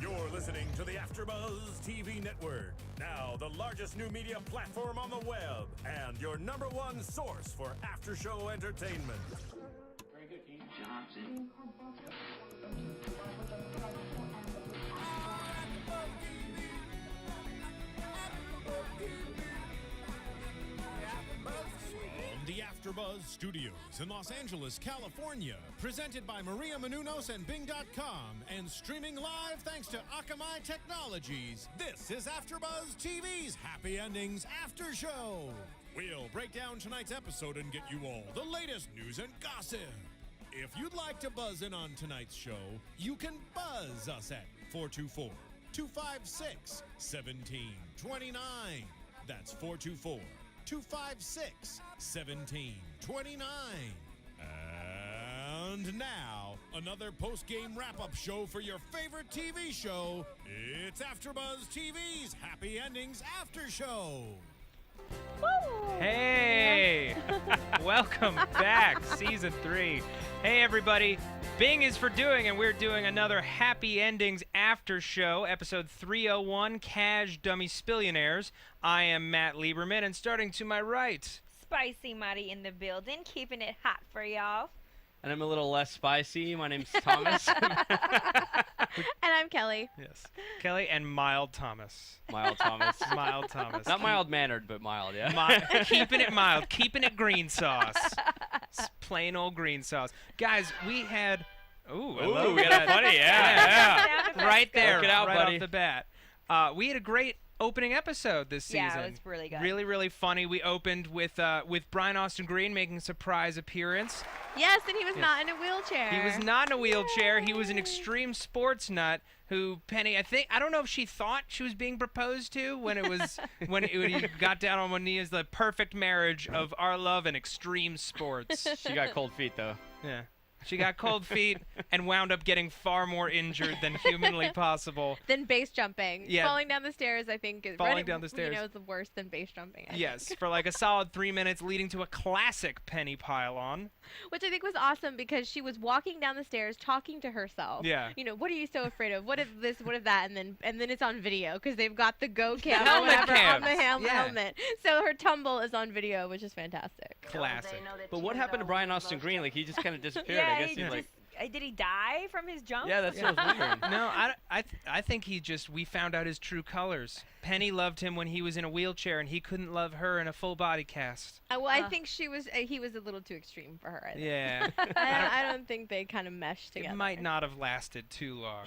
You're listening to the AFTERBUZZ TV network, now the largest new media platform on the web, and your #1 source for after-show entertainment. Very good, Keith. Johnson. From the AFTERBUZZ Studios in Los Angeles, California, presented by Maria Menounos and Bing.com, and streaming live thanks to Akamai Technologies, this is AFTERBUZZ TV's Happy Endings After Show. We'll break down tonight's episode and get you all the latest news and gossip. If you'd like to buzz in on tonight's show, you can buzz us at 424-256-1729. That's 424-256-1729. And now, another post-game wrap-up show for your favorite TV show. It's AFTERBUZZ TV's Happy Endings After Show. Woo! Hey! Welcome back, Season 3. Hey, everybody. Bing is for doing, and we're doing another Happy Endings After Show, Episode 301, Cazsh Dummy Spillionaires. I am Matt Lieberman, and starting to my right... Spicy Mari in the building, keeping it hot for y'all. And I'm a little less spicy. My name's Thomas. And I'm Kelly. Yes. Kelly and Mild Thomas. Mild Thomas. Mild Thomas. Not mild-mannered, but mild, yeah. Keeping it mild. Keeping it green sauce. It's plain old green sauce. Guys, we had... Ooh, I love we that. had a funny, yeah. Right there, Work it out, right buddy. off the bat. We had a great opening episode this season. Yeah, it was really good. Really, really funny. We opened with Brian Austin Green making a surprise appearance. Yes, and he was not in a wheelchair. He was not in a wheelchair. He was an extreme sports nut who Penny, I don't know if she thought she was being proposed to when it was when he got down on one knee as the perfect marriage of our love and extreme sports. She got cold feet, though. Yeah. She got cold feet and wound up getting far more injured than humanly possible. Then base jumping. Yeah. Falling down the stairs, I think. Falling down the stairs. You know, is worse than base jumping. I Yes, think. for like a solid 3 minutes, leading to a classic Penny pile-on. Which I think was awesome because she was walking down the stairs talking to herself. Yeah. You know, what are you so afraid of? What if this? What if that? And then it's on video because they've got the go cam or helmet whatever on the cams. Yeah. helmet. So her tumble is on video, which is fantastic. Classic. But what happened to Brian Austin Green? Like, he just kind of disappeared. Yeah, I guess he he's like... did he die from his jump? Yeah, that's what I was wondering. No, I think we found out his true colors. Penny loved him when he was in a wheelchair, and he couldn't love her in a full body cast. Well, I think he was a little too extreme for her. I think. Yeah. I don't think they kind of meshed together. It might not have lasted too long.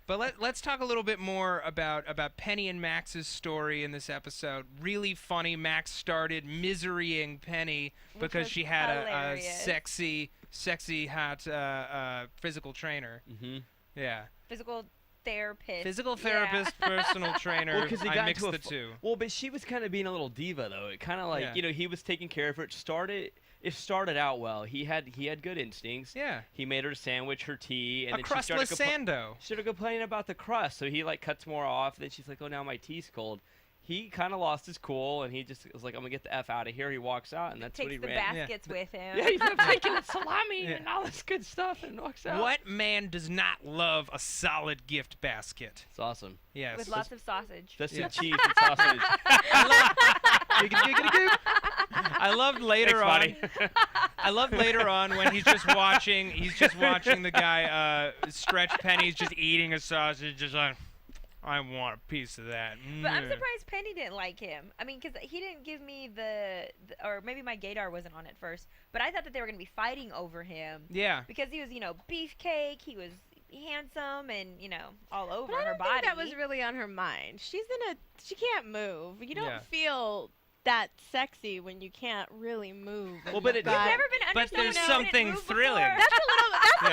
But let's talk a little bit more about Penny and Max's story in this episode. Really funny. Max started miserying Penny because she had a sexy, hot physical trainer. Mm-hmm. Yeah. Physical therapist. Physical therapist, personal trainer. Well, 'cause he I got mixed into the two. Well, but she was kind of being a little diva, though. It kind of like, Yeah. you know, he was taking care of her. It started out well. He had good instincts. Yeah. He made her a sandwich, her tea, and A then she started crustless Sando. started complaining about the crust. So he like cuts more off. Then she's like, "Oh, now my tea's cold." He kind of lost his cool, and he just was like, "I'm gonna get the F out of here." He walks out, and that's what Takes he the ran. baskets with him. Yeah, he's making salami and all this good stuff, and walks out. What man does not love a solid gift basket? It's awesome. Yes. With lots of sausage. That's Yeah. the cheese and sausage. I loved later on. Thanks, buddy. I loved later on when he's just watching the guy stretch Penny's just eating a sausage, just like, I want a piece of that. But I'm surprised Penny didn't like him. I mean, because he didn't give me or maybe my gaydar wasn't on at first, but I thought that they were going to be fighting over him. Yeah. Because he was, beefcake, he was handsome and, all over But I her don't body. think that was really on her mind. She can't move. You don't Yeah. feel that sexy when you can't really move. Well, but You've it- never been under But someone there's who something didn't move thrilling. before? That's a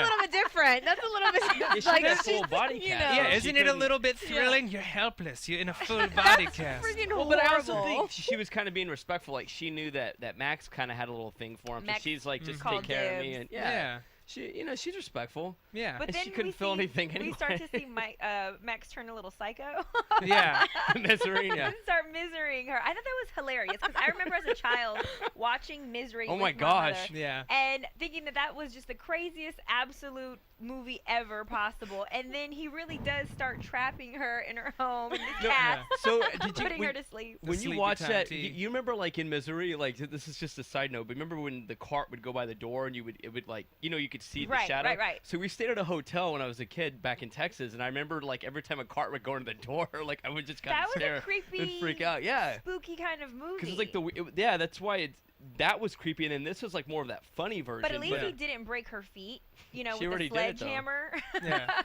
little bit different. That's a little bit Yeah, she like had a she's, full body you cast. know, Yeah, she isn't it a couldn't- little bit thrilling? You're helpless. You're in a full body cast. freaking Well, but I also horrible. think she was kind of being respectful. Like, she knew that Max kind of had a little thing for him. So Max she's like, just called take care of me. dibs. And Yeah. she's respectful. Yeah. But And then she couldn't we feel anything We start to anyway. see Max turn a little psycho. Yeah. Misery. Yeah. And start misering her. I thought that was hilarious because I remember as a child watching Misery. Oh with my gosh. mother Yeah. and thinking that was just the craziest absolute movie ever possible. And then he really does start trapping her in her home in the cat, So did you putting her to sleep. when you sleepy watch time that? tea. You remember like in Misery, like this is just a side note, but remember when the cart would go by the door and it would like you could see the Right, shadow. right. So we stayed at a hotel when I was a kid back in Texas, and I remember like every time a cart would go into the door, like I would just kind That of was stare a creepy, and freak out. Yeah. spooky kind of movie. Because it's like that's why that was creepy, and then this was like more of that funny version. But at least he didn't break her feet, She with already the did it, though. sledgehammer. Yeah.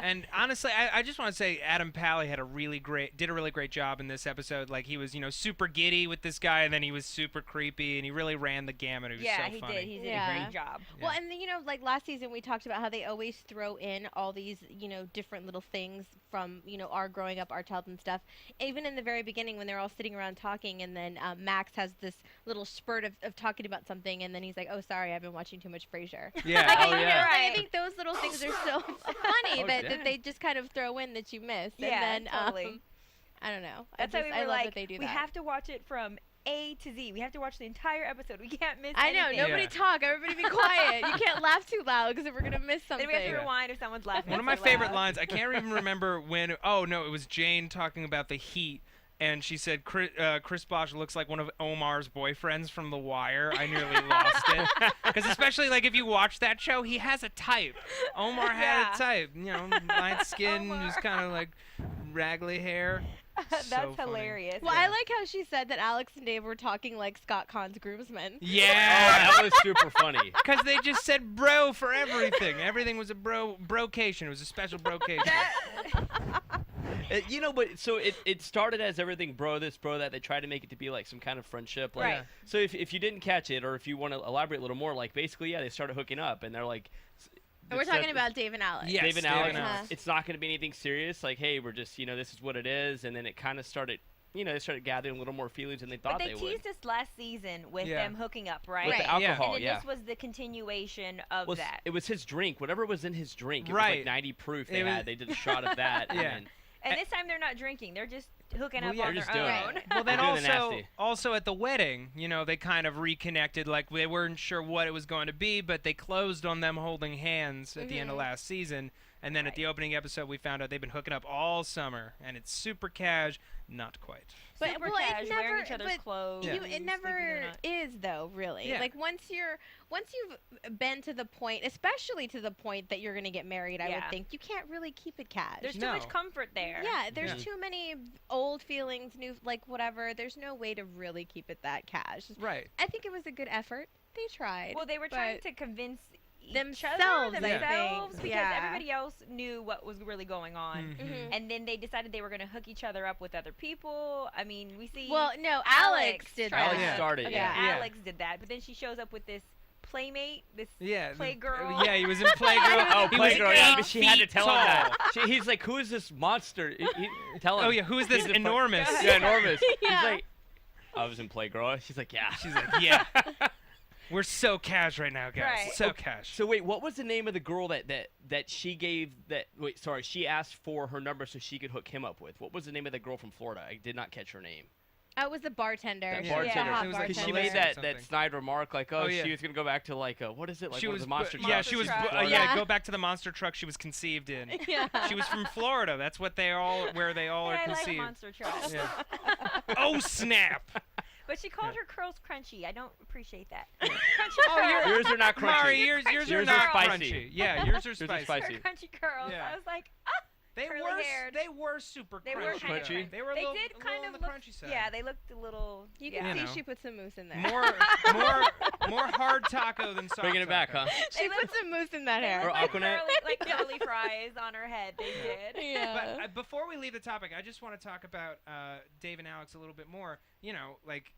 And honestly, I just want to say Adam Pally did a really great job in this episode. Like he was, super giddy with this guy, and then he was super creepy, and he really ran the gamut. It was Yeah, so he funny. did. He did a Yeah. great job. Well, and then, like last season we talked about how they always throw in all these, different little things from, our growing up, our childhood and stuff. Even in the very beginning when they're all sitting around talking, and then Max has this little spurt of talking about something, and then he's like, "Oh, sorry, I've been watching too much Frasier." Yeah. Like, Oh, yeah. I think those little things are so funny Oh, that dang. they just kind of throw in that you miss. Yeah, and then, totally. I don't know. That's why we I were love like, that they do we that. have to watch it from A to Z. We have to watch the entire episode. We can't miss I know. anything. Nobody Yeah. talk. Everybody be quiet. You can't laugh too loud because we're gonna miss Then something. we have to Yeah. rewind if someone's laughing. One of my so favorite loud. lines, I can't even remember when. Oh no, it was Jane talking about the heat, and she said Chris Bosh looks like one of Omar's boyfriends from The Wire. I nearly lost it because especially like if you watch that show, he has a type. Omar had Yeah. a type, light skin, Omar. just kind of like raggly hair. That's So funny. hilarious. Well, I like how she said that Alex and Dave were talking like Scott Con's groomsmen. Oh, Yeah. that was super funny. Because they just said bro for everything. Everything was a brocation. It was a special brocation. But so it started as everything bro this, bro that. They tried to make it to be like some kind of friendship. Like, Right. So if you didn't catch it, or if you want to elaborate a little more, like basically, they started hooking up, and they're like. And we're it's not- talking about Dave and Alex. Yes, Dave and Dave Alex. and Alex. It's not going to be anything serious. Like, hey, we're just, this is what it is. And then it kind of started, they started gathering a little more feelings than they thought But they would. teased us last season with Yeah. them hooking up, right? With the Right. alcohol, And then yeah. this was the continuation of that. It was his drink. Whatever was in his drink. It was Right. like 90 proof It they was- had. They did a shot of that. Yeah. And And this time they're not drinking; they're just hooking Well, up yeah, on they're their just doing own. it. Well, then They're doing the also, nasty. also at the wedding, they kind of reconnected. Like they weren't sure what it was going to be, but they closed on them holding hands at the end of last season. And then at the opening episode, we found out they've been hooking up all summer, and it's super cash, not quite. But Super well, cash, it never, wearing each other's but clothes. Yeah. it sleeping never the night. is though, really. Yeah. Like once you've been to the point, especially to the point that you're gonna get married, I would Yeah. think you can't really keep it cash. There's too No. much comfort there. Yeah, there's Yeah. too many old feelings, new whatever. There's no way to really keep it that cash. Right. I think it was a good effort. They tried. Well, they were trying but to convince each themselves, other, I themselves, think. because Yeah. everybody else knew what was really going on. Mhm. And then they decided they were going to hook each other up with other people. I mean, we see. Well, no, Alex did tried that. Alex to- started, okay, yeah. Yeah. Alex did that, but then she shows up with this playmate, this Yeah. playgirl. Yeah, he was in Playgirl. Oh, He was Playgirl, yeah, 8 but she had to feet tell him tall. that. He's like, who is this monster? Tell him. Oh yeah, who is this He's a play- enormous? Yeah, enormous. Yeah. He's like, I was in Playgirl. She's like, yeah. She's like, yeah. We're so cash right now, guys. Right. So cash. So wait, what was the name of the girl that she gave that? Wait, sorry, she asked for her number so she could hook him up with. What was the name of the girl from Florida? I did not catch her name. Oh, it was the bartender. That She was the bartender. hot It was like Because she bartender. made Melissa or that something. snide remark like, oh, yeah. she was gonna go back to like what is it like she one was of the monster yeah, trucks? she was truck. yeah, Yeah. go back to the monster truck she was conceived in. Yeah. She was from Florida. That's what where they all Yeah, are I like conceived. monster trucks. Yeah. Oh snap! But she called her curls crunchy. I don't appreciate that. Oh, Crunchy Yours are not crunchy. Mari, yours are Yours are not spicy. crunchy. Yeah, yours are Yours are spicy. spicy. Her crunchy curls. Yeah. I was like, They curly were haired. they were super they crunchy. were kind of Crunchy? They were a They little, did a kind little of on the look. crunchy side. Yeah, they looked a little. You yeah. can You see know. she put some mousse in there. more hard taco than soft Bringing it back, taco. huh? She put some mousse in that They hair. Or looked like Aquanet? curly fries on her head. They did. Yeah. But before we leave the topic, I just want to talk about Dave and Alex a little bit more. Like,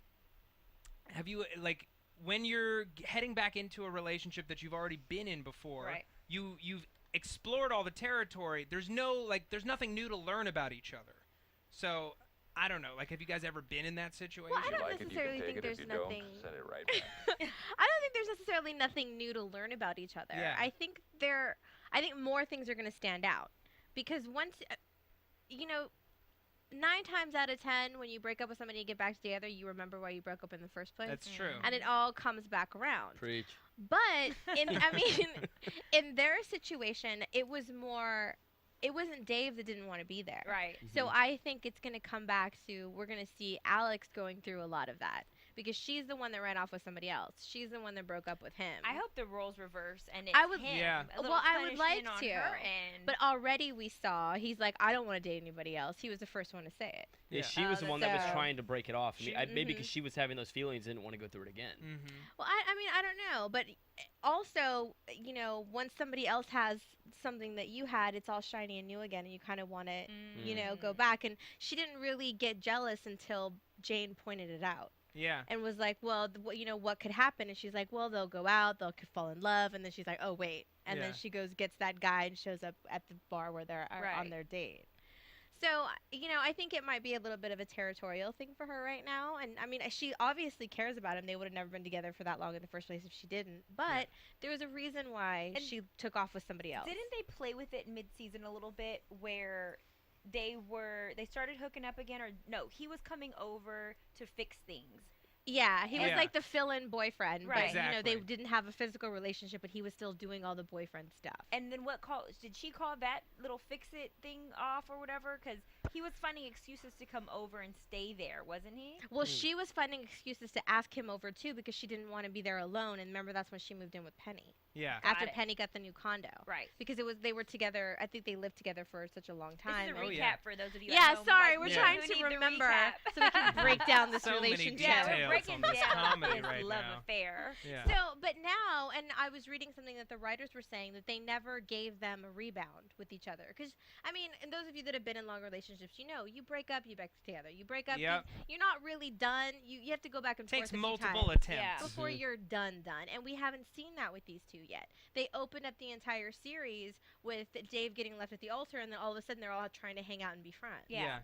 have you like when you're heading back into a relationship that you've already been in before? Right. You've explored all the territory. There's nothing new to learn about each other. So, I don't know. Like, have you guys ever been in that situation? Well, I If you don't like it, you can necessarily take think it. there's If you nothing. don't, send it right back. I don't think there's necessarily nothing new to learn about each other. Yeah. I think more things are going to stand out because once, 9 times out of 10, when you break up with somebody and get back together, you remember why you broke up in the first place. That's true. And it all comes back around. Preach. But in their situation, it wasn't Dave that didn't want to be there. Right. So I think it's going to come back to we're going to see Alex going through a lot of that because she's the one that ran off with somebody else. She's the one that broke up with him. I hope the roles reverse and it's I would- him. Yeah. A little Well, I would punishment like on to, her end. But already we saw he's like, I don't want to date anybody else. He was the first one to say it. Yeah, Yeah. she was the one that was So- trying to break it off. I mean, maybe Mhm. because she was having those feelings and didn't want to go through it again. Mm-hmm. Well, I don't know, but also, once somebody else has something that you had, it's all shiny and new again, and you kind of want to, go back. And she didn't really get jealous until Jane pointed it out Yeah. and was like, well, what could happen? And she's like, well, they'll go out, they'll fall in love, and then she's like, oh wait, and Yeah. then she gets that guy and shows up at the bar where they're on Right. their date. So, I think it might be a little bit of a territorial thing for her right now. And, I mean, she obviously cares about him. They would have never been together for that long in the first place if she didn't. But there was a reason why And she took off with somebody else. Didn't they play with it mid-season a little bit where they started hooking up again? Or no, he was coming over to fix things. Yeah, he was Yeah. like the fill-in boyfriend. Right. But, they Exactly. didn't have a physical relationship, but he was still doing all the boyfriend stuff. And then did she call that little fix-it thing off or whatever? Because he was finding excuses to come over and stay there, wasn't he? Well, she was finding excuses to ask him over, too, because she didn't want to be there alone. And remember, that's when she moved in with Penny. Yeah. After it. Penny got the new condo. Right. Because they were together. I think they lived together for such a long time. This is a recap yeah. for those of you. Yeah, at home. sorry, Like, we're we trying do to need the remember recap. so we can break down this So many relationship. Yeah, details we're breaking on this down comedy this right love now. affair. Yeah. So, but now, and I was reading something that the writers were saying that they never gave them a rebound with each other. Because, I mean, and those of you that have been in long relationships, you break up, you back together. You break up, Yep. you're not really done. You have to go back and Takes forth a few multiple times attempts. Yeah. before you're done. And we haven't seen that with these two yet. They opened up the entire series with Dave getting left at the altar, and then all of a sudden they're all trying to hang out and be friends. Yeah.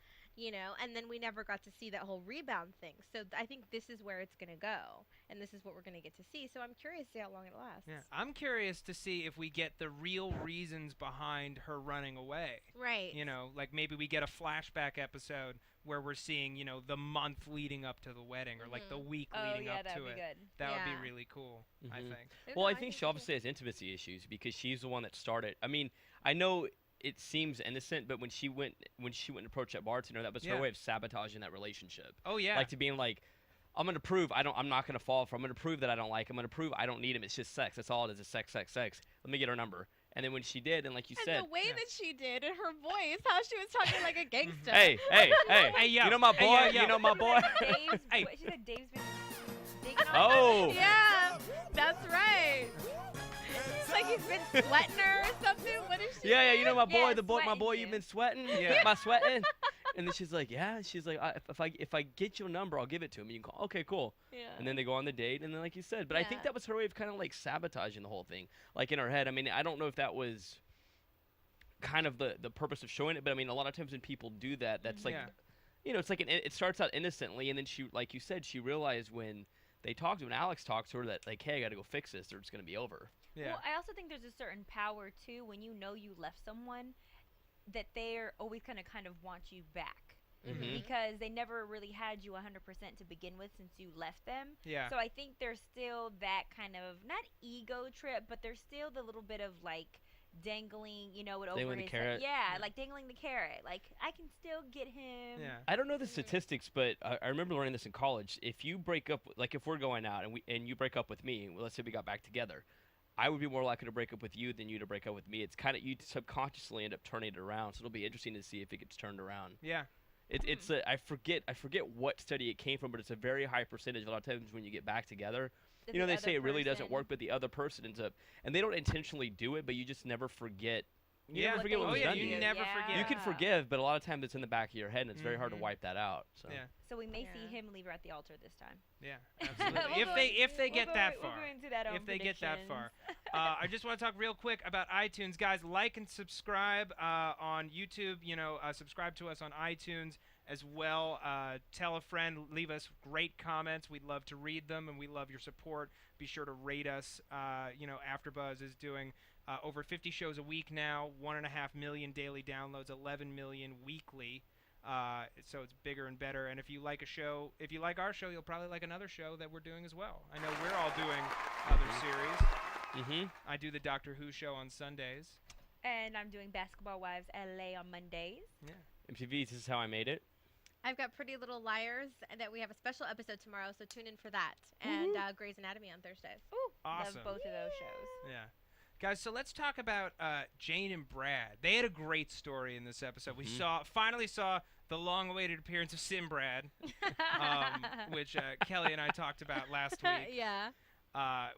And then we never got to see that whole rebound thing. So I think this is where it's going to go, and this is what we're going to get to see. So I'm curious to see how long it lasts. Yeah. I'm curious to see if we get the real reasons behind her running away. Right. Like maybe we get a flashback episode where we're seeing, the month leading up to the wedding or like the week Oh, leading yeah, up that'd to be it. good. That would Yeah. be really cool, I Mhm. think. Well, I No, think she so obviously has intimacy issues because she's the one that started. I mean, I know it seems innocent, but when she went and approached that bartender, that was Yeah. her way of sabotaging that relationship. Oh yeah. Like to being like, I'm gonna prove I'm not gonna fall for. I'm gonna prove that I don't like him. I'm gonna prove I don't need him. It's just sex. That's all it is. It's sex, sex, sex. Let me get her number. And then when she did, and like you And said, the way Yeah. that she did, and her voice, how she was talking like a gangster. hey, Hey, yo. you know my Hey, boy, yo, yo. you know my boy. Dave's, Hey. She said Dave's been digging on Oh, Yeah, that's right. It's like he's been sweating her or something. What is she? yeah, you know my boy, Yeah, the boy, my sweating boy. you. You've been sweating. Yeah. Am I sweating? And then she's like, yeah. She's like, if I get your number, I'll give it to him. And you can call. Okay, cool. Yeah. And then they go on the date, and then like you said, but I think Yeah. that was her way of kind of like sabotaging the whole thing, like in her head. I mean, I don't know if that was kind of the purpose of showing it, but I mean, a lot of times when people do that, that's like, Yeah. it's like it starts out innocently, and then she, like you said, she realized when Alex talked to her that like, hey, I got to go fix this, or it's gonna be over. Yeah. Well, I also think there's a certain power too when you left someone that they're always gonna kind of want you back Mhm. because they never really had you 100% to begin with since you left them. Yeah. So I think there's still that kind of not ego trip, but there's still the little bit of like dangling, it over Dangling the his carrot. head. Yeah, like dangling the carrot. Like I can still get him. Yeah. I don't know the statistics, but I remember learning this in college. If you break up, like if we're going out and you break up with me, well, let's say we got back together, I would be more likely to break up with you than you to break up with me. It's kind of, you subconsciously end up turning it around, so it'll be interesting to see if it gets turned around. Yeah. It's I forget what study it came from, but it's a very high percentage. A lot of times when you get back together, That they the say other it really doesn't person- work, but the other person ends up, and they don't intentionally do it, but you just never forget. You Yeah. never forget what they was Oh, yeah, done to you you. never Yeah. forget. You can forgive, but a lot of times it's in the back of your head, and it's very hard to Mhm. wipe that out. So. Yeah. So we may see Yeah. him leave her at the altar this time. Yeah. We'll Absolutely. go if they we'll get go- that we'll far. go into that on If they get that far. predictions. I just want to talk real quick about iTunes, guys. Like and subscribe on YouTube. Subscribe to us on iTunes, as well. Tell a friend, leave us great comments. We'd love to read them, and we love your support. Be sure to rate us. AfterBuzz is doing over 50 shows a week now, 1.5 million daily downloads, 11 million weekly. So it's bigger and better. And if you like our show, you'll probably like another show that we're doing as well. I know we're all doing other series. I do the Doctor Who show on Sundays. And I'm doing Basketball Wives LA on Mondays. Yeah. MTV, this is how I made it. I've got Pretty Little Liars, and that we have a special episode tomorrow, so tune in for that. And Grey's Anatomy on Thursdays. Ooh, Awesome. love both of those shows. Yeah. Guys, so let's talk about Jane and Brad. They had a great story in this episode. We finally saw the long-awaited appearance of Sinbrad, which Kelly and I talked about last week. Yeah.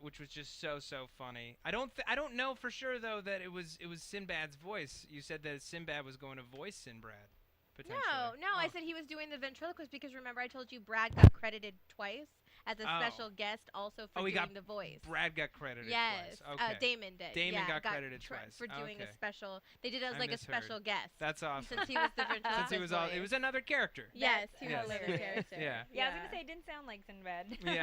Which was just so funny. I don't know for sure though that it was Sinbad's voice. You said that Sinbad was going to voice Sinbad. No, I said he was doing the ventriloquist because remember I told you Brad got credited twice as a special guest also for doing the voice. Brad got credited twice. Okay. Damon did. Damon got credited twice. For doing Okay. a special. They did it as like a special guest. That's awesome. Since he was the ventriloquist it was another character. Yes, he was hilarious. another character. Yeah. Yeah, I was gonna say it didn't sound like Sinbad. Yeah,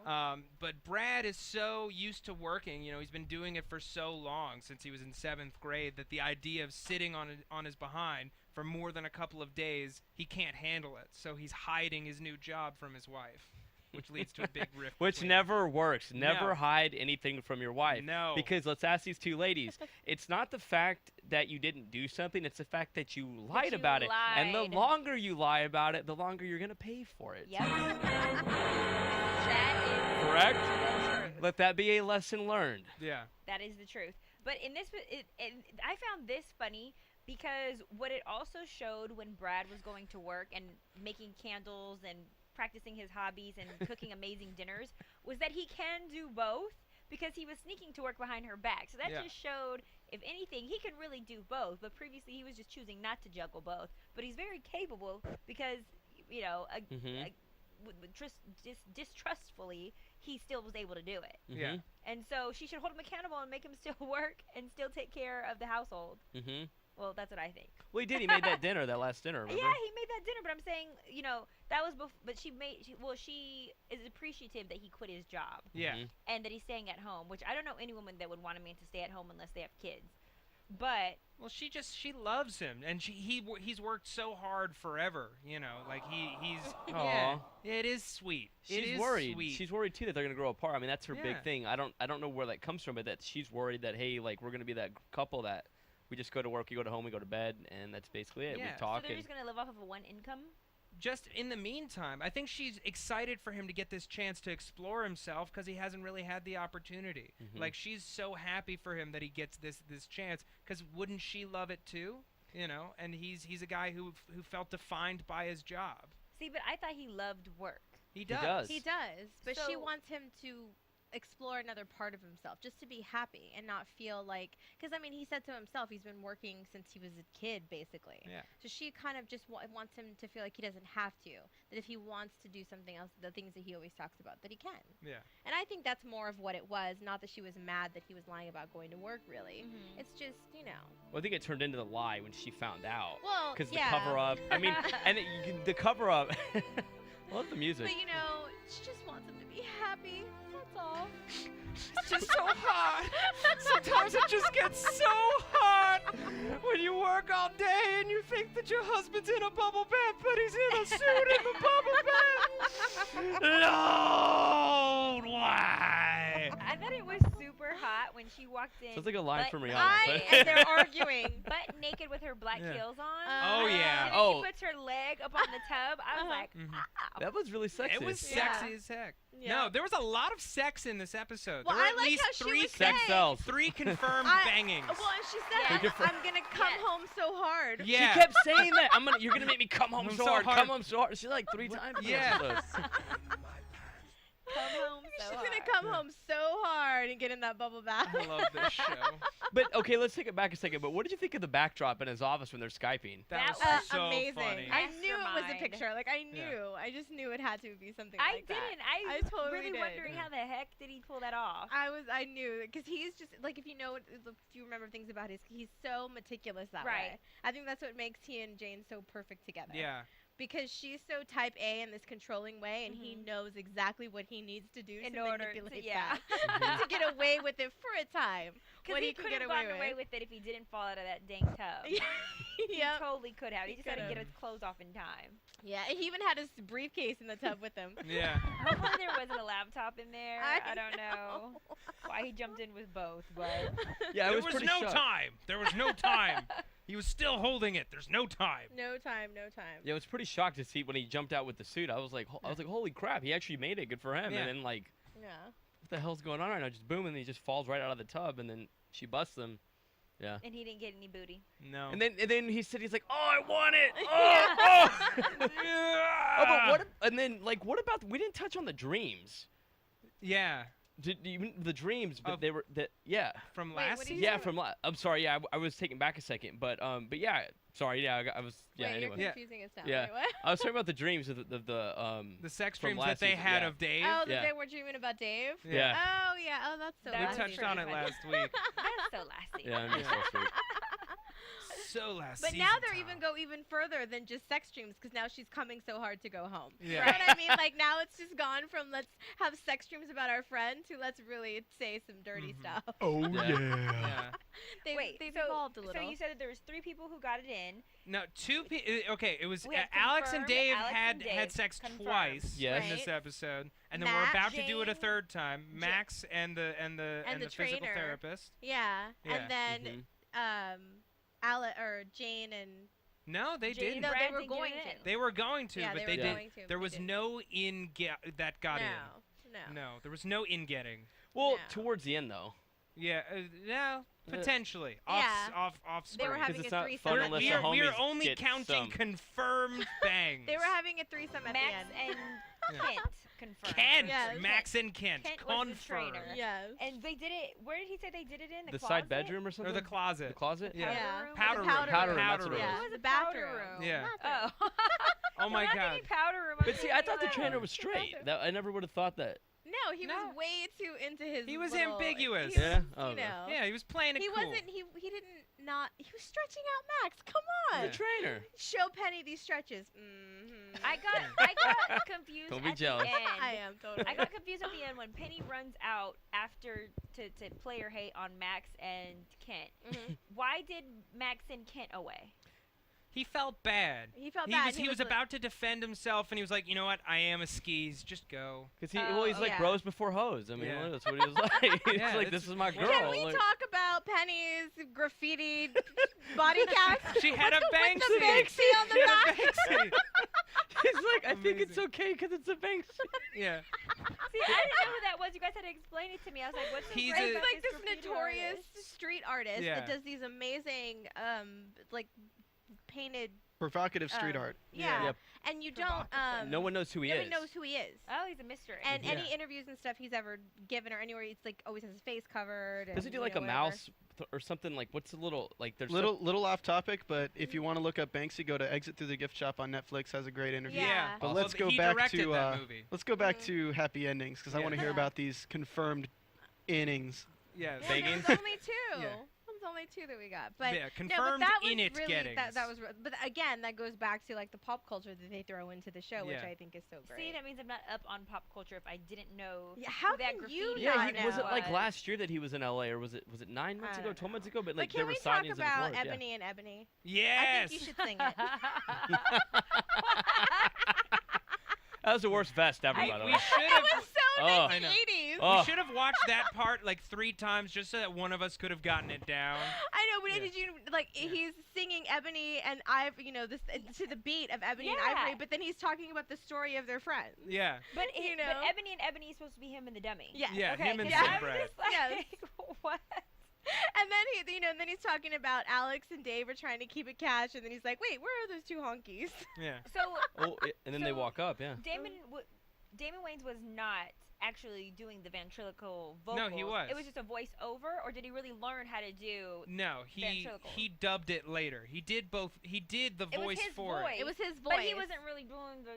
No. I know. But Brad is so used to working. You know, he's been doing it for so long since he was in 7th grade that the idea of sitting on his behind for more than a couple of days, he can't handle it. So he's hiding his new job from his wife, which leads to a big rift. Which between never works. No. Never hide anything from your wife. No. Because let's ask these two ladies. It's not the fact that you didn't do something. It's the fact that you lied about it. And the longer you lie about it, the longer you're going to pay for it. Yep. That is Correct? the truth. Let that be a lesson learned. Yeah. That is the truth. But in this, I found this funny because what it also showed when Brad was going to work and making candles and practicing his hobbies and cooking amazing dinners was that he can do both because he was sneaking to work behind her back. So that just showed, if anything, he could really do both. But previously he was just choosing not to juggle both. But he's very capable because, you know, distrustfully, he still was able to do it. Yeah. And so she should hold him accountable and make him still work and still take care of the household. Well, that's what I think. Well, he did. He made that dinner, that last dinner, remember? Yeah, he made that dinner, but I'm saying, you know, that was but she is appreciative that he quit his job. Yeah. And that he's staying at home, which I don't know any woman that would want a man to stay at home unless they have kids. But well, she loves him, and he's worked so hard forever, you know, like he's Aw. yeah, it is sweet. She's worried. She's worried too that they're gonna grow apart. I mean, that's her big thing. I don't know where that comes from, but that she's worried that hey, like we're gonna be that couple that we just go to work, we go to home, we go to bed, and that's basically it. Yeah. We talk. so they're just gonna live off of a one income. Just in the meantime, I think she's excited for him to get this chance to explore himself because he hasn't really had the opportunity. Like she's so happy for him that he gets this chance because wouldn't she love it too? You know, and he's a guy who felt defined by his job. See, but I thought he loved work. He does. He does, but she So- wants him to explore another part of himself, just to be happy and not feel like, because I mean, he said to himself he's been working since he was a kid, basically. Yeah. So she kind of just wants him to feel like he doesn't have to. That if he wants to do something else, the things that he always talks about, that he can. Yeah. And I think that's more of what it was. Not that she was mad that he was lying about going to work. Really, it's just Well, I think it turned into the lie when she found out. Well, Because yeah. the cover up. I mean, and the cover up. I love the music. But she just wants him to be happy. That's all. It's just so hot. Sometimes it just gets so hot when you work all day and you think that your husband's in a bubble bath, but he's in a suit in the bubble bath. Lord, why? I thought it was super hot when she walked in. Sounds like a line butt- from Rihanna. And they're arguing. butt naked with her black Yeah. heels on. Oh, yeah. And then Oh. she puts her leg up on the tub. I was like, ow. That was really sexy. It was Yeah. sexy as heck. Yeah. No, there was a lot of sex in this episode. Well, there were I at like least how she three was Sex saying- sells. three confirmed bangings. Well, and she said, Yeah. I'm gonna come Yes. home so hard. Yeah. She kept saying that. You're gonna make me come home I'm so so hard. hard. Come home so hard. She like 3 times. in the Yeah. episode. come home so She's hard. gonna come home so hard and get in that bubble bath. I love this show. But okay, let's take it back a second. But what did you think of the backdrop in his office when they're Skyping? That was That so amazing. funny. I knew it was a Mastermind. picture. Like I Yeah. knew. I just knew it had to be something I like that. didn't. I I was totally really did. wondering how the heck did he pull that off? I knew because he's just like if you know if you remember things about he's so meticulous that Right. way. I think that's what makes he and Jane so perfect together. Yeah. Because she's so type A in this controlling way, and he knows exactly what he needs to do In to order manipulate to, yeah. that to get away with it for a time. Because What he can could get have away gotten with. away with it if he didn't fall out of that dang tub. He Yep. totally could have. He He just had to get could've. his clothes off in time. Yeah, he even had his briefcase in the tub with him. Yeah. Hopefully there wasn't a laptop in there. I I don't know why he jumped in with both, but Yeah, I There was was pretty no shocked. time. There was no time. He was still holding it. There's no time. No time, no time. Yeah, I was pretty shocked to see when he jumped out with the suit. I was like, holy crap, he actually made it. Good for him. Yeah. And then like, Yeah. what the hell's going on right now? Just boom, and he just falls right out of the tub, and then she busts him. Yeah. and he didn't get any booty. No. And then he said he's like, oh, I want it. Oh, yeah. oh, but what? And then like, what about? We didn't touch on the dreams. Yeah. Did even the dreams? But Of- they were that. Yeah. From Wait, last what did you season. Yeah. From I'm sorry. Yeah, I was taken back a second, but yeah. Sorry. Yeah, I was. Yeah. Wait, Anyway. you're Yeah. confusing us now. Yeah. Wait, what? I was talking about the dreams of The sex from dreams that last they season, had yeah. of Dave. Oh, that Yeah. they were dreaming about Dave? Yeah. Oh, yeah. Oh, that's so That We was lovely. touched on it pretty last week. That's so lasty. Yeah. I'm just so sweet. So last But season. now they're Tom. even go even further than just sex dreams because now she's coming so hard to go home. Yeah. You know what I mean? Like now it's just gone from let's have sex dreams about our friend to let's really say some dirty Mhm. stuff. Oh Yeah. Yeah. They've evolved a little. So you said that there was 3 people who got it in. No, okay, it was We had Alex and confirmed Dave Alex had and had Dave. sex Confirmed. twice Yes. in this Right. episode, and then Matt, we're about to do it a Jane, 3rd time. Max and the the physical trainer. therapist. yeah. Yeah. And then Jane and No, they Jane didn't. and no, Brad they were didn't get going it to. in. They were going to, Yeah, but they they were did. going to, There they was didn't. no that got in. No. No, there was no in getting. Well, No. towards the end though. Yeah, no, potentially Yeah. off They were screen. having it's a not threesome fun at unless the the end. We're homies only get counting some. confirmed bangs. They were having a threesome at the Max end. and Yeah. Kent confirmed. Kent, Yes. Max and Kent, Kent was the confirmed. trainer. Yes. And they did it. Where did he say they did it in? The closet? side bedroom or Or something. the closet. The closet. Yeah. Yeah. room? Powder The room. powder Powder room, Powder that's what it room. Yeah. was. It was The a powder bathroom. room. Yeah. Oh. Oh my I'm not God. thinking powder room. But see, I thought the trainer was The straight. bathroom. That I never would have thought that. No, he No. was way too into his. He was little- ambiguous. He Yeah? was, Oh, you no. know. Yeah, he was playing it He cool. wasn't. He didn't not. He was stretching out Max. Come on. Yeah. The trainer. Show Penny these stretches. Mm-hmm. I got confused. Don't be at jealous. The end. I am totally. I got confused at the end when Penny runs out after to play her hate on Max and Kent. Mhm. Why did Max send Kent away? He felt bad. He felt bad. He was like- about to defend himself, and he was like, you know what? I am a skis. Just go. Because he's like yeah. bros before hoes. I mean, Yeah. that's what he was like. He's Yeah, like, it's- this is my girl. Can we like, talk about Penny's graffiti body cast? She had a with the Banksy. Banksy on the She had back. a Banksy. he's like, I think it's Amazing. okay because it's a Banksy. Yeah. See, I didn't know who that was. You guys had to explain it to me. I was like, what's so He's great a- It's about like this graffiti notorious artist? street artist Yeah. that does these amazing, like painted. Provocative street art. Yeah. Yep. And you don't. Provocative. No one knows who he Nobody is. knows who he is. Oh, he's a mystery. And Yeah. any interviews and stuff he's ever given or anywhere, it's like always has his face covered. Does he and, do you like know, a whatever. mouse or something? Like, what's the little like? There's Little off topic, but if you want to look up Banksy, go to Exit Through the Gift Shop on Netflix. Has a great interview. Yeah. But Although let's go he back directed to that movie. let's go back Mhm. to Happy Endings because I Yeah. want to hear Yeah. about these confirmed innings. Yeah. Yeah, Banging? there's only two. Yeah. There's only two that we got. But Yeah, no, but confirmed that was in it really gettings. that was. But again, that goes back to like the pop culture that they throw into the show, which Yeah. I think is so great. See, that means I'm not up on pop culture if I didn't know. Yeah, how who that can graffiti you artist Yeah, not was it like was. last year that he was in LA, or was it 9 months I ago, don't 12 months know. ago? But like But can there were we talk sightings about of his work. Ebony and Ebony? Yes. I think you should sing it. That was the worst vest ever, by the we way. should It have. was so Oh. I know. 1980s. Oh. We should have watched that part like 3 times just so that one of us could have gotten it down. I know, but Yeah. did you like Yeah. he's singing Ebony and Ivory, you know, this to the beat of Ebony and Yeah. Ivory, but then he's talking about the story of their friends. Yeah. But You but know? Ebony and Ebony is supposed to be him and the dummy. Yes. Yeah, Okay, him and 'cause Sid I'm Brad. just like, Yes. what? And then then he's talking about Alex and Dave are trying to keep it cash, and then he's like, "Wait, where are those two honkies?" Yeah. So Oh, and then they So- walk up, yeah. Damon Wayans was not actually doing the ventriloquial vocals. No, he was. It was just a voice over, or did he really learn how to do? No, he ventriloquial? dubbed it later. He did both. He did the It was voice his for voice. it. It was his voice. But he wasn't really doing the.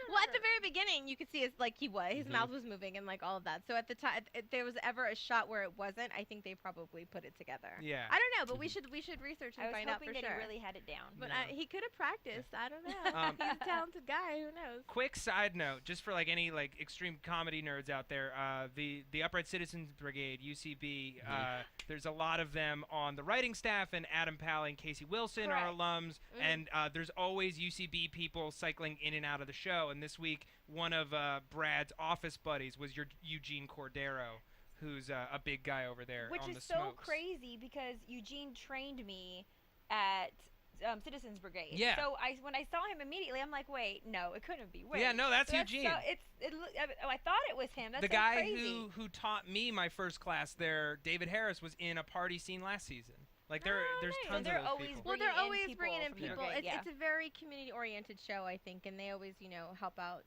Well, at the very beginning, you could see his his mouth was moving and like all of that. So at the time, if there was ever a shot where it wasn't, I think they probably put it together. Yeah. I don't know, but we should research and I was find out for hoping that sure. he really had it down. But No. he could have practiced. I don't know. He's a talented guy. Who knows? Quick side note, just for like any like extreme comedy nerds out there, the Upright Citizens Brigade (UCB), there's a lot of them on the writing staff, and Adam Pally and Casey Wilson are Correct. alums, and there's always UCB people cycling in and out of the show. And this week, one of Brad's office buddies was Eugene Cordero, who's a big guy over there Which on is the so Smokes. crazy because Eugene trained me at Citizens Brigade. Yeah. So when I saw him immediately, I'm like, wait, no, it couldn't be. Wait. Yeah, no, that's So Eugene. I thought it was him. That's The so guy crazy. who taught me my first class there, David Harris, was in a party scene last season. Like there's nice. So tons they're of those always people. Well, they're bringing in always people bringing in from the people. brigade, It's a very community-oriented show, I think, and they always, help out,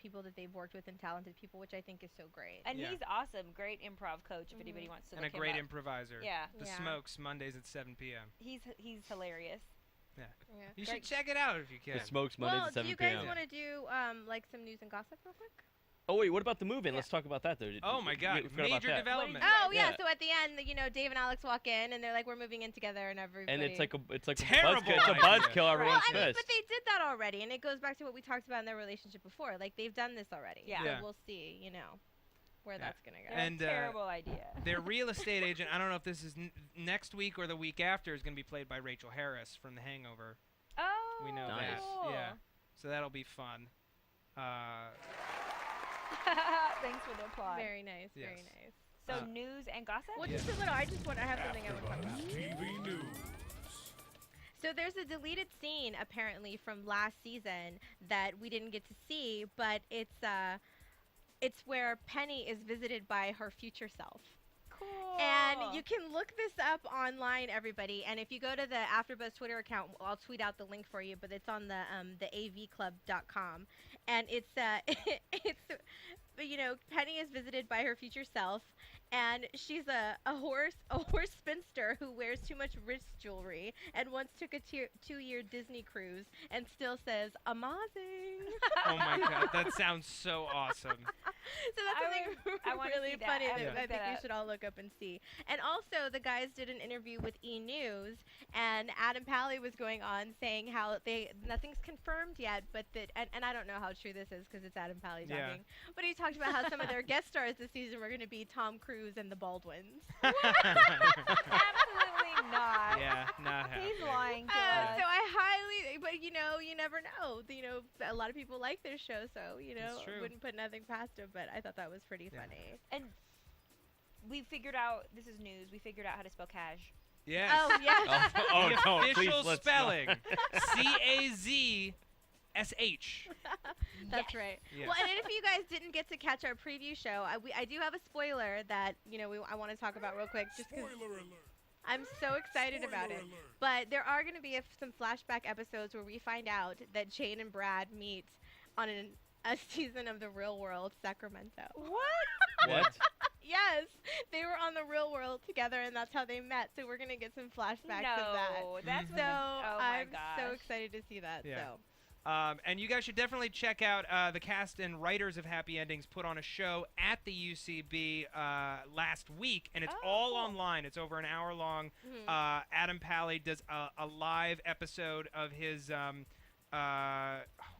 people that they've worked with and talented people, which I think is so great. And Yeah. he's awesome. Great improv coach if anybody wants to And a look him great up. improviser. Yeah. The Yeah. Smokes, Mondays at 7 p.m. He's hilarious. Yeah. You Great. should check it out if you can. The Smokes Mondays Well, at do 7 you guys p.m. want to do like some news and gossip real quick? Oh wait, what about the move-in? Yeah. Let's talk about that though. Oh my God, We forgot about major that. development. Oh yeah. Yeah. So at the end, Dave and Alex walk in and they're like, "We're moving in together," and everybody. And it's like a Terrible buzzkill. It's a idea. buzzkill. Well, Everyone's I mean, pissed. but they did that already, and it goes back to what we talked about in their relationship before. Like they've done this already. Yeah. So Yeah. we'll see, where Yeah. that's gonna go. They're And, a terrible idea. Their real estate agent, I don't know if this is next week or the week after, is going to be played by Rachel Harris from The Hangover. Oh. We know Nice. that. cool. Yeah. So that'll be fun. Thanks for the applause. Very nice. Yes. Very nice. So news and gossip. Well, just a little. I have something I want to talk about. TV News. So there's a deleted scene apparently from last season that we didn't get to see, but it's where Penny is visited by her future self. Cool. And you can look this up online, everybody. And if you go to the AfterBuzz Twitter account, I'll tweet out the link for you. But it's on the avclub.com, and it's Penny is visited by her future self, and she's a horse spinster who wears too much wrist jewelry and once took a 2-year Disney cruise and still says amazing. Oh my God, that sounds so awesome. So that's something I wanna really see that. funny I that wanna I look think that we up. should all look up and see. And also, the guys did an interview with E! News, and Adam Pally was going on saying how nothing's confirmed yet, but and I don't know how true this is because it's Adam Pally Yeah. talking, but he talked about how some of their guest stars this season were going to be Tom Cruise and the Baldwins. Absolutely not. Yeah, not happening. He's lying to So us. I highly, but you never know. A lot of people like this show, so It's true. wouldn't put nothing past him. But I thought that was pretty Yeah. funny. And we figured out, this is news, we figured out how to spell Cazsh. Yes. Oh yeah. Oh The no! Please, official let's spelling. CAZSH. That's right. Yes. Well, and if you guys didn't get to catch our preview show, I do have a spoiler that I want to talk about real quick, just because Spoiler alert. I'm so excited about it. But there are going to be some flashback episodes where we find out that Jane and Brad meet on a season of The Real World Sacramento. What? What? Yes, they were on The Real World together, and that's how they met. So we're gonna get some flashbacks of that. No, that's So what oh my I'm so gosh. excited to see that. Yeah. So. And you guys should definitely check out the cast and writers of Happy Endings put on a show at the UCB last week, and it's Oh, all cool. online. It's over an hour long. Mhm. Adam Pally does a live episode of his oh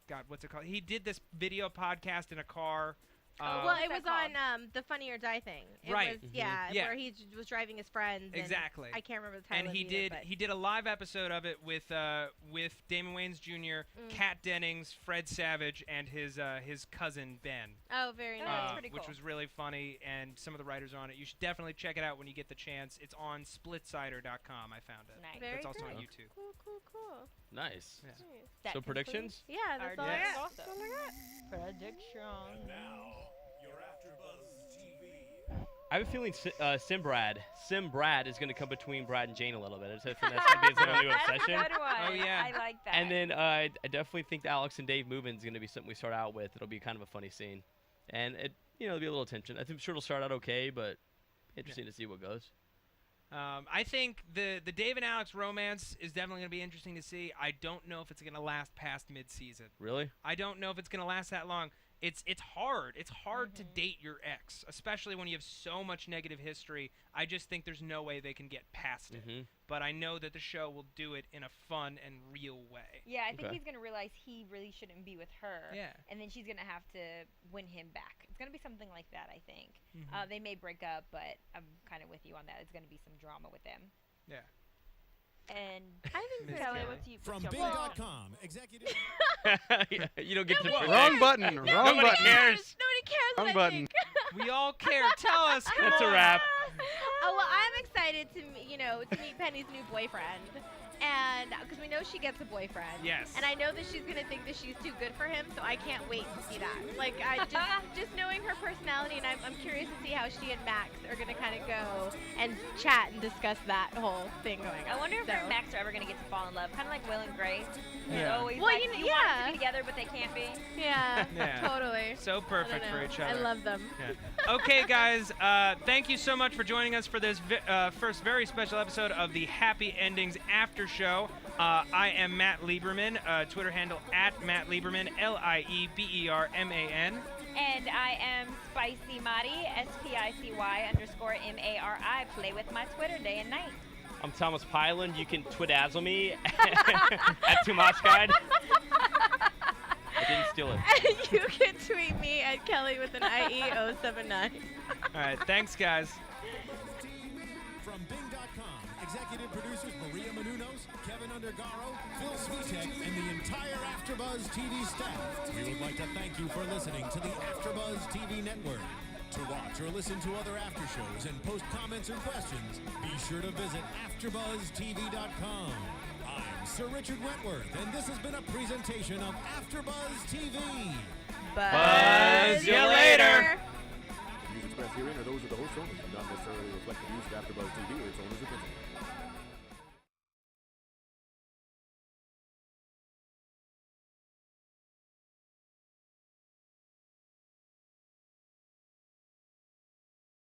God, what's it called? He did this video podcast in a car. Well, What's it that was called? on the Funny or Die thing. It Right. Was, Mhm. yeah, Yeah. where he was driving his friends. and Exactly. I can't remember the title. And of he it did either, but- he did a live episode of it with Damon Wayans Jr., Kat Dennings, Fred Savage, and his cousin Ben. Oh, very Oh, nice. that's pretty Which cool. was really funny, and some of the writers are on it. You should definitely check it out when you get the chance. It's on splitsider.com. I found it. Nice. Very It's also on good. YouTube. Cool, cool, cool. Nice. Yeah. Nice. That So concludes predictions? Yeah, that's our all I Yes. got. news. That's all I got. Prediction. Now, your AfterBuzz TV. I have a feeling Sim Brad is going to come between Brad and Jane a little bit. I think that's going to be his little new That's a obsession. good one. Oh, yeah. I like that. And then I definitely think the Alex and Dave movement is going to be something we start out with. It'll be kind of a funny scene. and there'll be a little tension. I'm sure it'll start out okay, but interesting to see what goes. I think the Dave and Alex romance is definitely going to be interesting to see. I don't know if it's going to last past mid-season. Really? I don't know if it's going to last that long. It's hard. It's hard to date your ex, especially when you have so much negative history. I just think there's no way they can get past it. But I know that the show will do it in a fun and real way. Yeah, I think he's going to realize he really shouldn't be with her. Yeah. And then she's going to have to win him back. It's going to be something like that, I think. They may break up, but I'm kind of with you on that. It's going to be some drama with them. Yeah. And I think Kelly, so. what's you? From what's your- Bing.com, executive. You don't get to Nobody predict. Wrong button. Wrong Nobody button. cares. Nobody cares Wrong what I button. think. We all care. Tell us. Come That's a on. wrap. Oh, well, I'm excited to meet Penny's new boyfriend, and because we know she gets a boyfriend. Yes. And I know that she's gonna think that she's too good for him, so I can't wait to see that. Like, just knowing her personality, and I'm curious to see how she and Max are gonna kind of go and chat and discuss that whole thing going on. I wonder if her so. and Max are ever going to get to fall in love. Kind of like Will and Grace. Yeah. They're always Well, like, you know, you want them yeah. to be together, but they can't be. Yeah, Yeah. totally. So I perfect don't for know. each other. I love them. Yeah. Okay, guys. Thank you so much for joining us for this first very special episode of the Happy Endings After Show. I am Matt Lieberman. Twitter handle @Matt Lieberman, LIEBERMAN. And I am Spicy Mari, SPICY_MARI. Play with my Twitter day and night. I'm Thomas Piland. You can twidazzle me at Tomas Guide. I didn't steal it. You can tweet me at Kelly with an IE079. All right. Thanks, guys. From Bing.com, executive producers Maria Menounos, Kevin Undergaro, Phil Svitek, and the entire AfterBuzz TV staff. We would like to thank you for listening to the AfterBuzz TV network. To watch or listen to other after shows and post comments or questions, be sure to visit AfterBuzzTV.com. I'm Sir Richard Wentworth, and this has been a presentation of AfterBuzz TV. Buzz you later. The views expressed herein are those of the host only, do not necessarily reflect the views of AfterBuzz TV or its owners or principals.